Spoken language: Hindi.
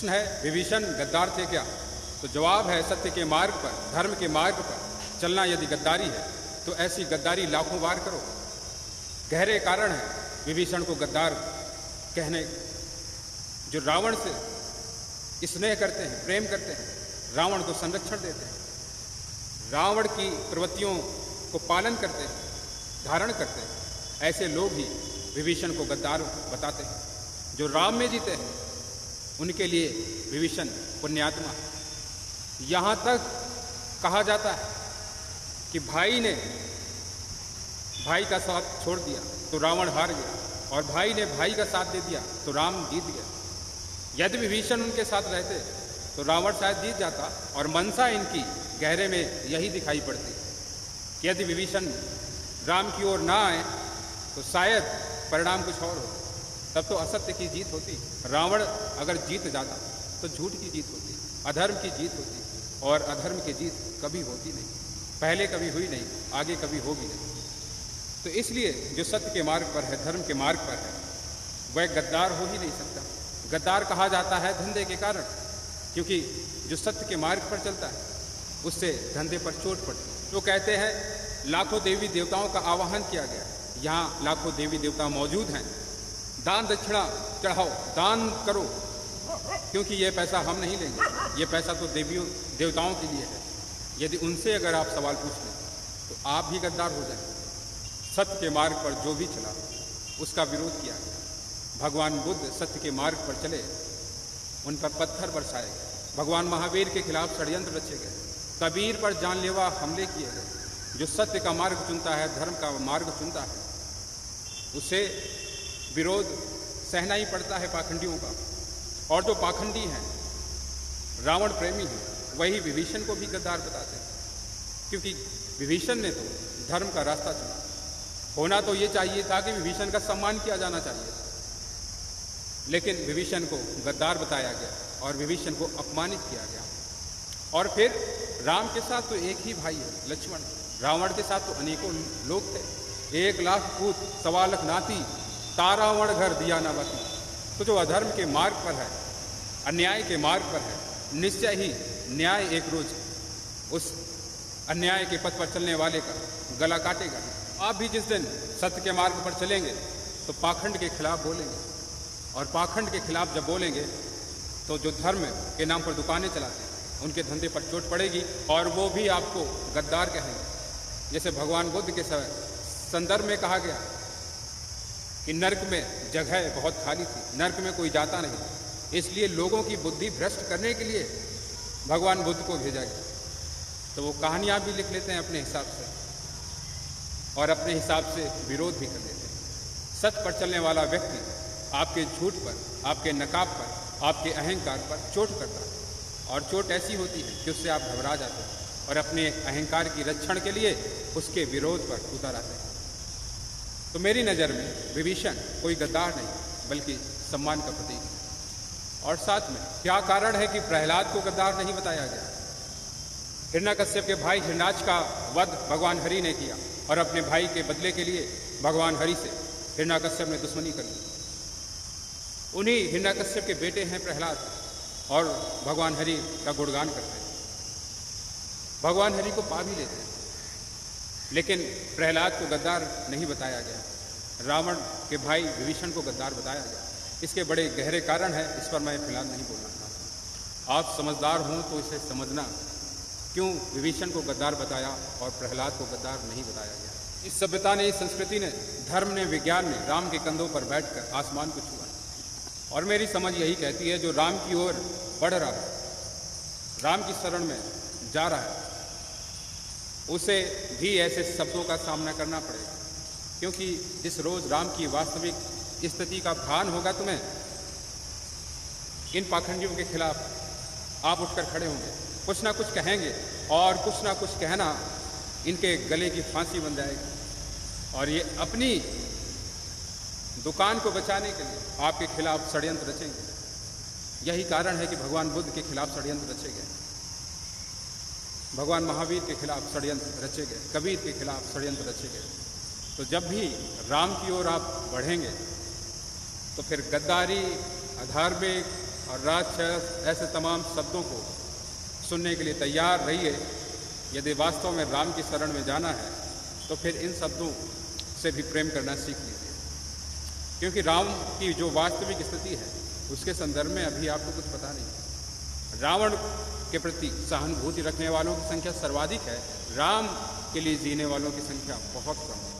प्रश्न है विभीषण गद्दार थे क्या? तो जवाब है सत्य के मार्ग पर, धर्म के मार्ग पर चलना यदि गद्दारी है तो ऐसी गद्दारी लाखों बार करो। गहरे कारण है विभीषण को गद्दार कहने। जो रावण से स्नेह करते हैं, प्रेम करते हैं, रावण को संरक्षण देते हैं, रावण की प्रवृत्तियों को पालन करते हैं, धारण करते हैं, ऐसे लोग ही विभीषण को गद्दार बताते हैं। जो राम में जीते हैं उनके लिए विभीषण पुण्यात्मा है। यहाँ तक कहा जाता है कि भाई ने भाई का साथ छोड़ दिया तो रावण हार गया, और भाई ने भाई का साथ दे दिया तो राम जीत गया। यदि विभीषण उनके साथ रहते तो रावण शायद जीत जाता, और मनसा इनकी गहरे में यही दिखाई पड़ती कि यदि विभीषण राम की ओर ना आए तो शायद परिणाम कुछ और हो, तब तो असत्य की जीत होती। रावण अगर जीत जाता तो झूठ की जीत होती, अधर्म की जीत होती, और अधर्म की जीत कभी होती नहीं, पहले कभी हुई नहीं, आगे कभी होगी नहीं। तो इसलिए जो सत्य के मार्ग पर है, धर्म के मार्ग पर है, वह गद्दार हो ही नहीं सकता। गद्दार कहा जाता है धंधे के कारण, क्योंकि जो सत्य के मार्ग पर चलता है उससे धंधे पर चोट पड़ती। तो कहते हैं लाखों देवी देवताओं का आवाहन किया गया, यहाँ लाखों देवी देवता मौजूद हैं, दान दक्षिणा चढ़ाओ, दान करो, क्योंकि ये पैसा हम नहीं लेंगे, ये पैसा तो देवियों देवताओं के लिए है। यदि उनसे अगर आप सवाल पूछ लें तो आप भी गद्दार हो जाएं। सत्य के मार्ग पर जो भी चला उसका विरोध किया गया। भगवान बुद्ध सत्य के मार्ग पर चले, उन पर पत्थर बरसाए गए। भगवान महावीर के खिलाफ षड्यंत्र रचे गए। कबीर पर जानलेवा हमले किए गए। जो सत्य का मार्ग चुनता है, धर्म का मार्ग चुनता है, उसे विरोध सहना ही पड़ता है पाखंडियों का। और जो पाखंडी हैं, रावण प्रेमी हैं, वही विभीषण को भी गद्दार बताते हैं, क्योंकि विभीषण ने तो धर्म का रास्ता चुना। होना तो ये चाहिए था कि विभीषण का सम्मान किया जाना चाहिए, लेकिन विभीषण को गद्दार बताया गया और विभीषण को अपमानित किया गया। और फिर राम के साथ तो एक ही भाई है, लक्ष्मण। रावण के साथ तो अनेकों लोग थे। 1 लाख पूत, 1.25 लाख नाती, तारावण घर दिया न बती। तो जो अधर्म के मार्ग पर है, अन्याय के मार्ग पर है, निश्चय ही न्याय एक रोज उस अन्याय के पथ पर चलने वाले का गला काटेगा। आप भी जिस दिन सत्य के मार्ग पर चलेंगे तो पाखंड के खिलाफ बोलेंगे, और पाखंड के खिलाफ जब बोलेंगे तो जो धर्म के नाम पर दुकानें चलाते हैं उनके धंधे पर चोट पड़ेगी, और वो भी आपको गद्दार कहेंगे। जैसे भगवान बुद्ध के संदर्भ में कहा गया कि नर्क में जगह बहुत खाली थी, नर्क में कोई जाता नहीं, इसलिए लोगों की बुद्धि भ्रष्ट करने के लिए भगवान बुद्ध को भेजा गया। तो वो कहानियाँ भी लिख लेते हैं अपने हिसाब से, और अपने हिसाब से विरोध भी कर लेते हैं। सत्य पर चलने वाला व्यक्ति आपके झूठ पर, आपके नकाब पर, आपके अहंकार पर चोट करता है, और चोट ऐसी होती है कि उससे आप घबरा जाते हैं और अपने अहंकार की रक्षण के लिए उसके विरोध पर उतर आते हैं। तो मेरी नज़र में विभीषण कोई गद्दार नहीं बल्कि सम्मान का प्रतीक है। और साथ में क्या कारण है कि प्रहलाद को गद्दार नहीं बताया गया? हिरण्यकश्यप के भाई हिरण्याक्ष का वध भगवान हरि ने किया, और अपने भाई के बदले के लिए भगवान हरि से हिरण्यकश्यप ने दुश्मनी कर ली। उन्हीं हिरण्यकश्यप के बेटे हैं प्रहलाद, और भगवान हरि का गुणगान करते हैं, भगवान हरि को पा भी लेते हैं। लेकिन प्रहलाद को गद्दार नहीं बताया गया, रावण के भाई विभीषण को गद्दार बताया गया। इसके बड़े गहरे कारण हैं, इस पर मैं फिलहाल नहीं बोलना चाहता। आप समझदार हों तो इसे समझना, क्यों विभीषण को गद्दार बताया और प्रहलाद को गद्दार नहीं बताया गया। इस सभ्यता ने, इस संस्कृति ने, धर्म ने, विज्ञान ने राम के कंधों पर बैठकर आसमान को छुआ, और मेरी समझ यही कहती है जो राम की ओर बढ़ रहा है, राम की शरण में जा रहा है, उसे भी ऐसे शब्दों का सामना करना पड़ेगा। क्योंकि जिस रोज़ राम की वास्तविक स्थिति का भान होगा तुम्हें, इन पाखंडियों के खिलाफ आप उठकर खड़े होंगे, कुछ ना कुछ कहेंगे, और कुछ ना कुछ कहना इनके गले की फांसी बन जाएगी, और ये अपनी दुकान को बचाने के लिए आपके खिलाफ षड्यंत्र रचेंगे। यही कारण है कि भगवान बुद्ध के खिलाफ षड्यंत्र रचे गए, भगवान महावीर के खिलाफ षड्यंत्र रचे गए, कबीर के खिलाफ षड्यंत्र रचे गए। तो जब भी राम की ओर आप बढ़ेंगे तो फिर गद्दारी, अधार्मिक, और राक्षस ऐसे तमाम शब्दों को सुनने के लिए तैयार रहिए। यदि वास्तव में राम की शरण में जाना है तो फिर इन शब्दों से भी प्रेम करना सीख लीजिए, क्योंकि राम की जो वास्तविक स्थिति है उसके संदर्भ में अभी आपको कुछ पता नहीं। रावण के प्रति सहानुभूति रखने वालों की संख्या सर्वाधिक है, राम के लिए जीने वालों की संख्या बहुत कम है।